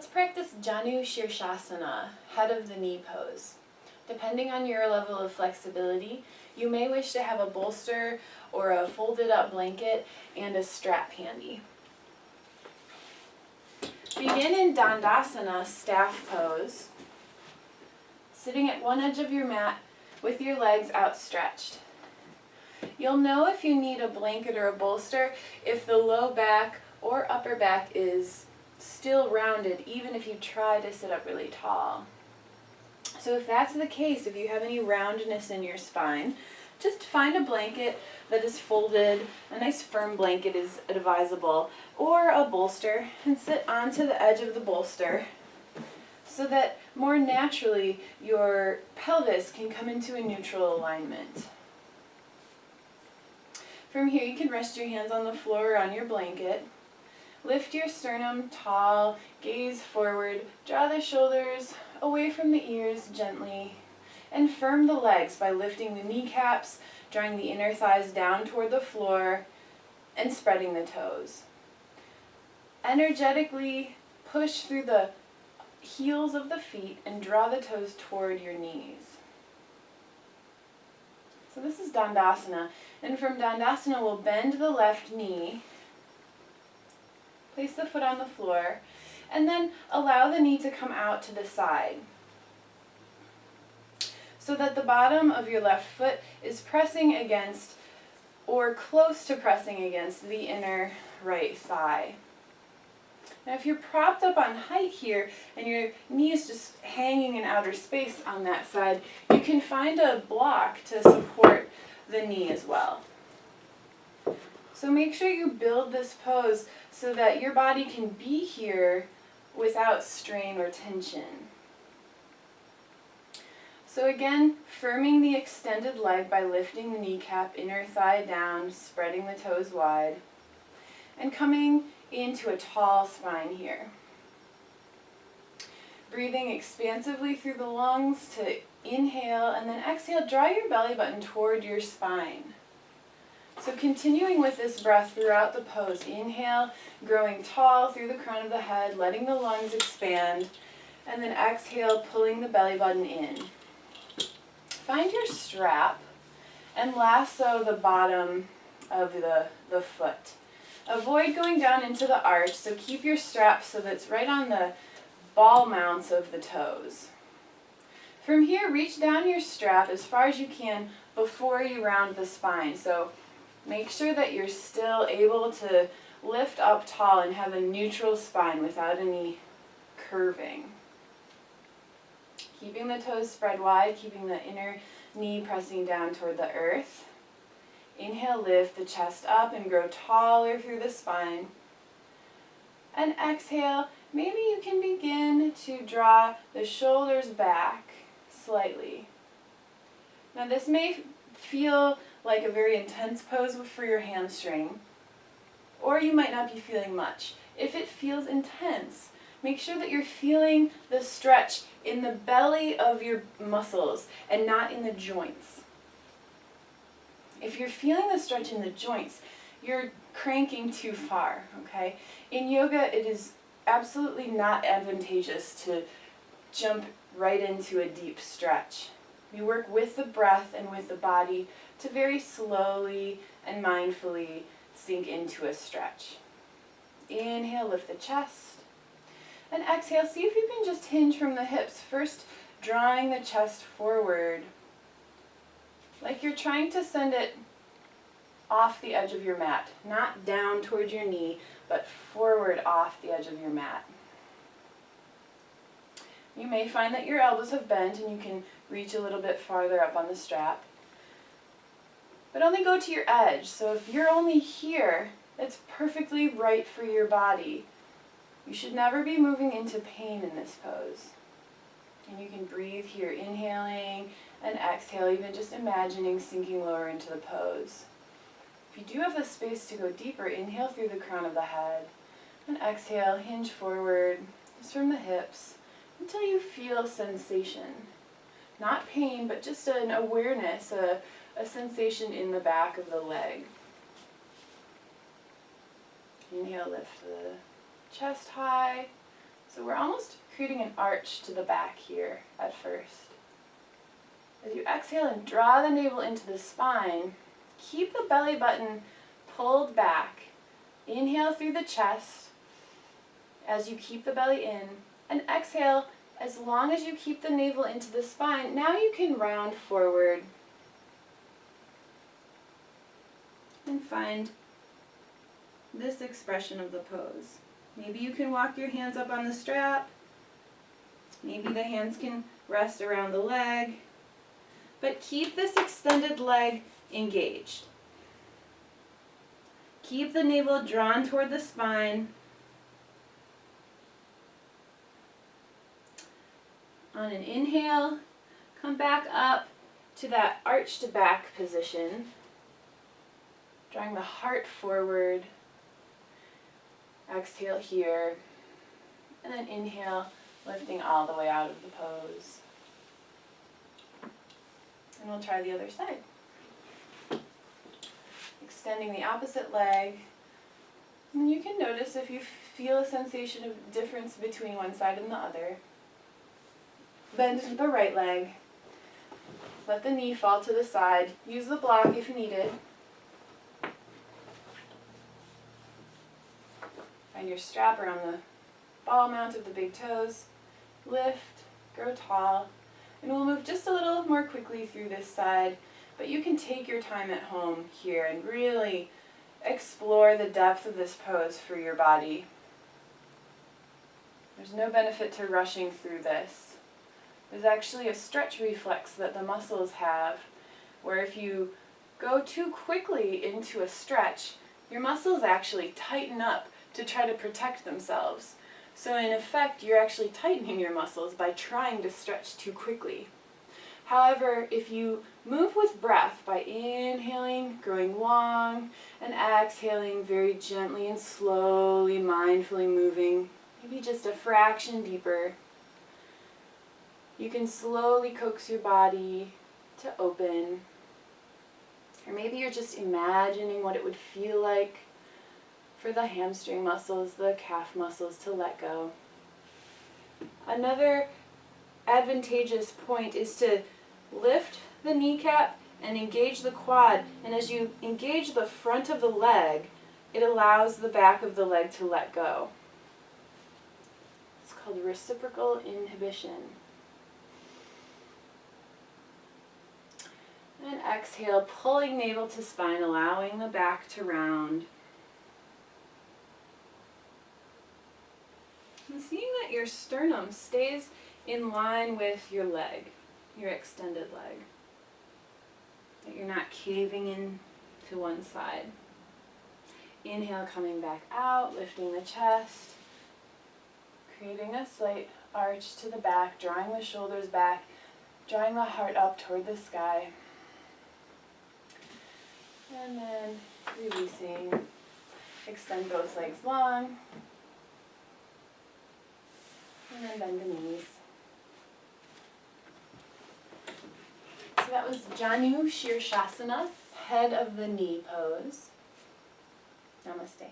Let's practice Janu Sirsasana, head of the knee pose. Depending on your level of flexibility, you may wish to have a bolster or a folded up blanket and a strap handy. Begin in Dandasana, staff pose, sitting at one edge of your mat with your legs outstretched. You'll know if you need a blanket or a bolster if the low back or upper back is still rounded, even if you try to sit up really tall. So if that's the case, if you have any roundness in your spine, just find a blanket that is folded. A nice firm blanket is advisable, or a bolster, and sit onto the edge of the bolster so that more naturally your pelvis can come into a neutral alignment. From here, you can rest your hands on the floor or on your blanket. Lift your sternum tall, gaze forward, draw the shoulders away from the ears gently, and firm the legs by lifting the kneecaps, drawing the inner thighs down toward the floor, and spreading the toes. Energetically push through the heels of the feet and draw the toes toward your knees. So this is Dandasana, and from Dandasana we'll bend the left knee, place the foot on the floor, and then allow the knee to come out to the side so that the bottom of your left foot is pressing against or close to pressing against the inner right thigh. Now if you're propped up on height here and your knee is just hanging in outer space on that side, you can find a block to support the knee as well. So make sure you build this pose so that your body can be here without strain or tension. So again, firming the extended leg by lifting the kneecap, inner thigh down, spreading the toes wide, and coming into a tall spine here. Breathing expansively through the lungs to inhale, and then exhale, draw your belly button toward your spine. So continuing with this breath throughout the pose, inhale, growing tall through the crown of the head, letting the lungs expand, and then exhale, pulling the belly button in. Find your strap and lasso the bottom of the foot. Avoid going down into the arch, so keep your strap so that it's right on the ball mounts of the toes. From here, reach down your strap as far as you can before you round the spine. So make sure that you're still able to lift up tall and have a neutral spine without any curving. Keeping the toes spread wide, keeping the inner knee pressing down toward the earth. Inhale, lift the chest up and grow taller through the spine. And exhale, maybe you can begin to draw the shoulders back slightly. Now this may feel like a very intense pose for your hamstring, or you might not be feeling much. If it feels intense, make sure that you're feeling the stretch in the belly of your muscles and not in the joints. If you're feeling the stretch in the joints, you're cranking too far, okay? In yoga, it is absolutely not advantageous to jump right into a deep stretch. We work with the breath and with the body to very slowly and mindfully sink into a stretch. Inhale, lift the chest. And exhale, see if you can just hinge from the hips. First, drawing the chest forward, like you're trying to send it off the edge of your mat. Not down towards your knee, but forward off the edge of your mat. You may find that your elbows have bent and you can reach a little bit farther up on the strap. But only go to your edge. So if you're only here, it's perfectly right for your body. You should never be moving into pain in this pose. And you can breathe here, inhaling and exhale, even just imagining sinking lower into the pose. If you do have the space to go deeper, inhale through the crown of the head, and exhale, hinge forward, just from the hips, until you feel sensation. Not pain, but just an awareness, a sensation in the back of the leg. Inhale, lift the chest high, So we're almost creating an arch to the back here at first. As you exhale and draw the navel into the spine, keep the belly button pulled back. Inhale through the chest as you keep the belly in, and exhale as long as you keep the navel into the spine. Now you can round forward and find this expression of the pose. Maybe you can walk your hands up on the strap. Maybe the hands can rest around the leg. But keep this extended leg engaged. Keep the navel drawn toward the spine. On an inhale, come back up to that arched back position, drawing the heart forward. Exhale here, and then inhale, lifting all the way out of the pose. And we'll try the other side. Extending the opposite leg. And you can notice if you feel a sensation of difference between one side and the other. Bend the right leg. Let the knee fall to the side. Use the block if needed. Find your strap around the ball mount of the big toes. Lift, grow tall. And we'll move just a little more quickly through this side, but you can take your time at home here and really explore the depth of this pose for your body. There's no benefit to rushing through this. There's actually a stretch reflex that the muscles have, where if you go too quickly into a stretch, your muscles actually tighten up to try to protect themselves. So in effect, you're actually tightening your muscles by trying to stretch too quickly. However, if you move with breath by inhaling, growing long, and exhaling very gently and slowly, mindfully moving, maybe just a fraction deeper, you can slowly coax your body to open. Or maybe you're just imagining what it would feel like for the hamstring muscles, the calf muscles to let go. Another advantageous point is to lift the kneecap and engage the quad. And as you engage the front of the leg, it allows the back of the leg to let go. It's called reciprocal inhibition. And exhale, pulling navel to spine, allowing the back to round. And seeing that your sternum stays in line with your leg, your extended leg. That you're not caving in to one side. Inhale, coming back out, lifting the chest, creating a slight arch to the back, drawing the shoulders back, drawing the heart up toward the sky. And then releasing, extend both legs long. And then bend the knees. So that was Janu Sirsasana, head of the knee pose. Namaste.